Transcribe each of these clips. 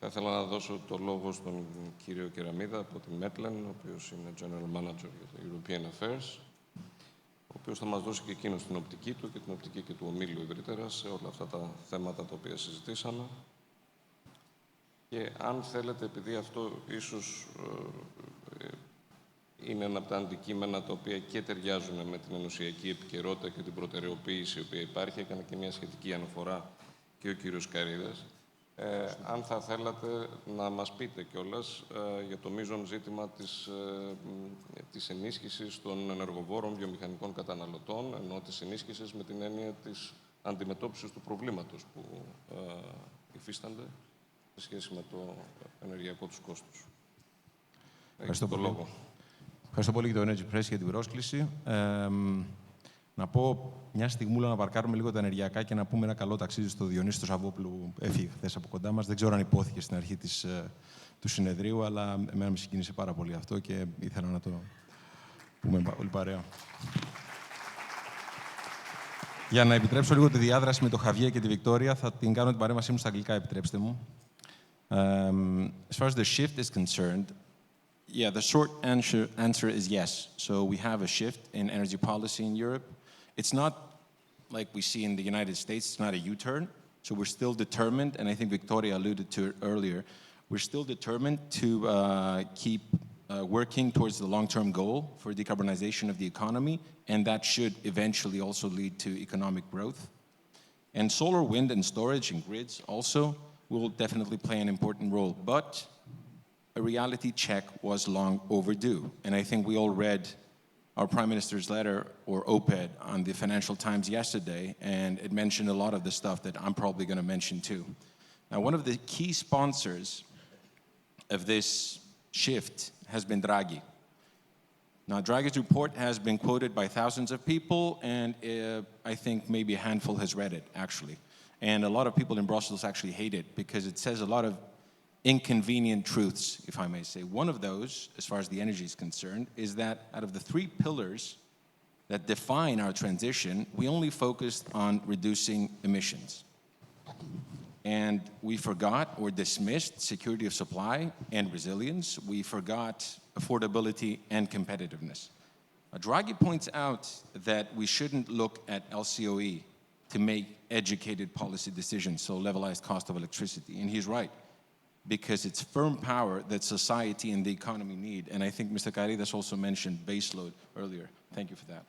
Θα ήθελα να δώσω το λόγο στον κύριο Κεραμίδα από τη METLEN, ο οποίος είναι General Manager για τα European Affairs, ο οποίος θα μας δώσει και εκείνος την οπτική του και την οπτική και του ομίλου ευρύτερα σε όλα αυτά τα θέματα τα οποία συζητήσαμε. Και αν θέλετε, επειδή αυτό ίσως είναι ένα από τα αντικείμενα τα οποία και ταιριάζουν με την ενωσιακή επικαιρότητα και την προτεραιοποίηση η οποία υπάρχει, έκανε και μια σχετική αναφορά και ο κύριος Καρίδας. Αν θα θέλατε να μας πείτε κιόλας για το μείζον ζήτημα της ενίσχυσης των ενεργοβόρων βιομηχανικών καταναλωτών, ενώ της ενίσχυσης με την έννοια της αντιμετώπισης του προβλήματος που υφίστανται σε σχέση με το ενεργειακό τους κόστος. Ευχαριστώ πολύ. Ευχαριστώ πολύ για το Energy Press για την πρόσκληση. Να πω μια στιγμούλα να παρκάρουμε λίγο τα ενεργειακά και να πούμε ένα καλό ταξίδι στο Διονύση το Σαββόπουλο που έφυγε χθες από κοντά μας. Δεν ξέρω αν υπόθηκε στην αρχή του συνεδρίου, αλλά εμένα με συγκίνησε πάρα πολύ αυτό και ήθελα να το πούμε πολύ παρέα. Για να επιτρέψω λίγο τη διάδραση με τον Χαβιέ και τη Βικτόρια, θα την κάνω την παρέμβασή μου στα αγγλικά, επιτρέψτε μου. As far as the shift is concerned, yeah, the short answer is yes. So we have a shift in energy policy in Europe. It's not like we see in the United States, it's not a U-turn. So we're still determined, and I think Victoria alluded to it earlier, we're still determined to keep working towards the long-term goal for decarbonization of the economy, and that should eventually also lead to economic growth. And solar, wind, and storage and grids also will definitely play an important role, but a reality check was long overdue. And I think we all read our Prime Minister's letter, or op-ed, on the Financial Times yesterday, and it mentioned a lot of the stuff that I'm probably going to mention too. Now, one of the key sponsors of this shift has been Draghi. Now, Draghi's report has been quoted by thousands of people, and I think maybe a handful has read it, actually. And a lot of people in Brussels actually hate it because it says a lot of inconvenient truths, if I may say. One of those, as far as the energy is concerned, is that out of the 3 pillars that define our transition, we only focused on reducing emissions. And we forgot or dismissed security of supply and resilience. We forgot affordability and competitiveness. Draghi points out that we shouldn't look at LCOE to make educated policy decisions, so levelized cost of electricity. And he's right, because it's firm power that society and the economy need. And I think Mr. Caridas also mentioned baseload earlier. Thank you for that.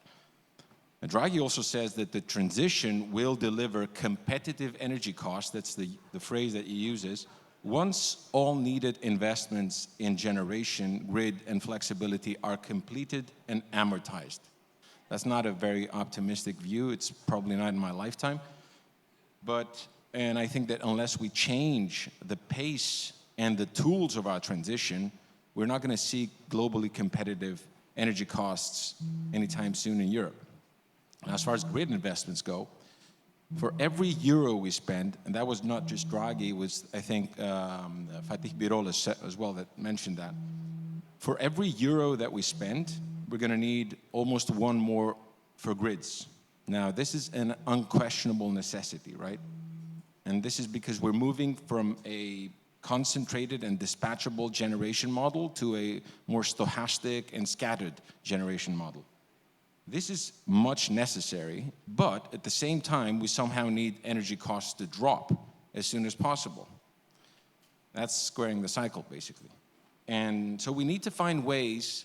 And Draghi also says that the transition will deliver competitive energy costs, that's the phrase that he uses, once all needed investments in generation, grid, and flexibility are completed and amortized. That's not a very optimistic view. It's probably not in my lifetime. And I think that unless we change the pace and the tools of our transition, we're not going to see globally competitive energy costs anytime soon in Europe. As far as grid investments go, for every euro we spend, and that was not just Draghi, it was, I think, Fatih Birol as well that mentioned that. For every euro that we spend, we're going to need almost 1 more for grids. Now, this is an unquestionable necessity, right? And this is because we're moving from a concentrated and dispatchable generation model to a more stochastic and scattered generation model. This is much necessary, but at the same time, we somehow need energy costs to drop as soon as possible. That's squaring the cycle, basically. And so we need to find ways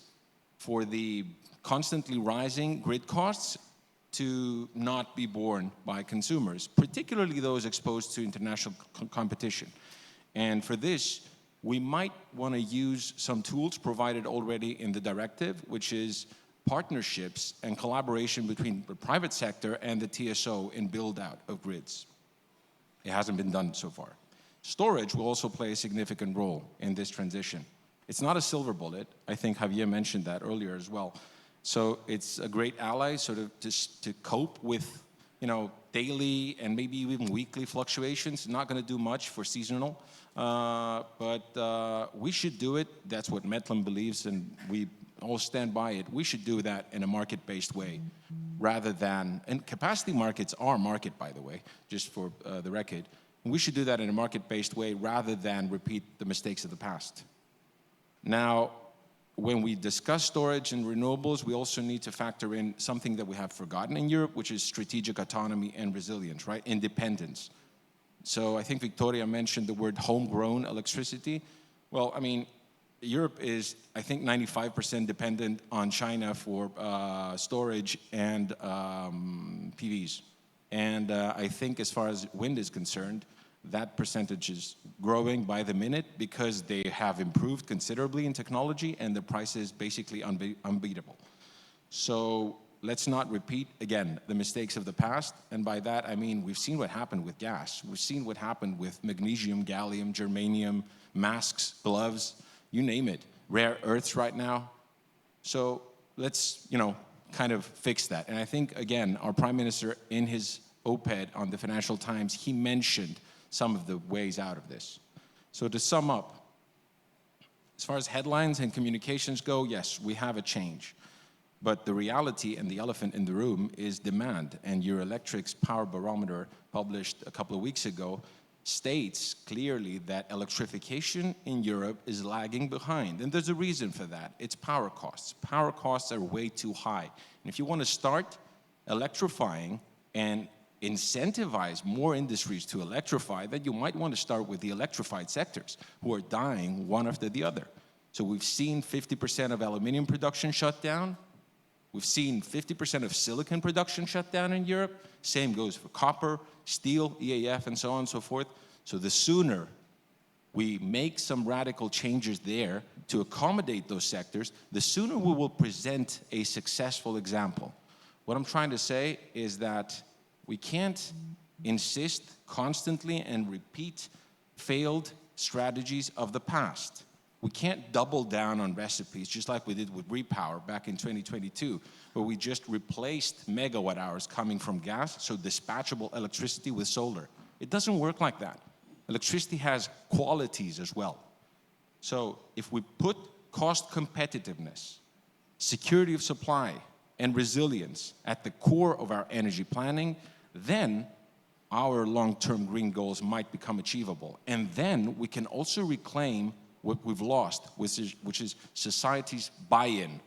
for the constantly rising grid costs to not be borne by consumers, particularly those exposed to international competition. And for this, we might want to use some tools provided already in the directive, which is partnerships and collaboration between the private sector and the TSO in build-out of grids. It hasn't been done so far. Storage will also play a significant role in this transition. It's not a silver bullet. I think Javier mentioned that earlier as well. So it's a great ally sort of to cope with, daily and maybe even weekly fluctuations. Not going to do much for seasonal, but we should do it. That's what METLEN believes, and we all stand by it. We should do that in a market-based way rather than, and capacity markets are market, by the way, just for the record. We should do that in a market-based way rather than repeat the mistakes of the past. Now, when we discuss storage and renewables, we also need to factor in something that we have forgotten in Europe, which is strategic autonomy and resilience, right? Independence. So I think Victoria mentioned the word homegrown electricity. Well, I mean, Europe is, I think, 95% dependent on China for storage and PVs. And I think as far as wind is concerned, that percentage is growing by the minute because they have improved considerably in technology and the price is basically unbeatable. So let's not repeat, again, the mistakes of the past. And by that, I mean, we've seen what happened with gas. We've seen what happened with magnesium, gallium, germanium, masks, gloves, you name it, rare earths right now. So let's, kind of fix that. And I think, again, our Prime Minister, in his op-ed on the Financial Times, he mentioned some of the ways out of this. So to sum up, as far as headlines and communications go, yes, we have a change. But the reality and the elephant in the room is demand. And Eurelectric's Power Barometer, published a couple of weeks ago, states clearly that electrification in Europe is lagging behind. And there's a reason for that. It's power costs. Power costs are way too high. And if you want to start electrifying and incentivize more industries to electrify, then you might want to start with the electrified sectors who are dying one after the other. So we've seen 50% of aluminum production shut down. We've seen 50% of silicon production shut down in Europe. Same goes for copper, steel, EAF, and so on and so forth. So the sooner we make some radical changes there to accommodate those sectors, the sooner we will present a successful example. What I'm trying to say is that we can't insist constantly and repeat failed strategies of the past. We can't double down on recipes, just like we did with Repower back in 2022, where we just replaced megawatt hours coming from gas, so dispatchable electricity with solar. It doesn't work like that. Electricity has qualities as well. So if we put cost competitiveness, security of supply, and resilience at the core of our energy planning, then our long-term green goals might become achievable. And then we can also reclaim what we've lost, which is society's buy-in.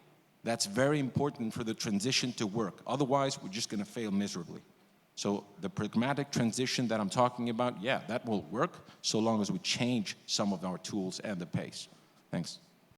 That's very important for the transition to work. Otherwise, we're just going to fail miserably. So the pragmatic transition that I'm talking about, yeah, that will work so long as we change some of our tools and the pace. Thanks.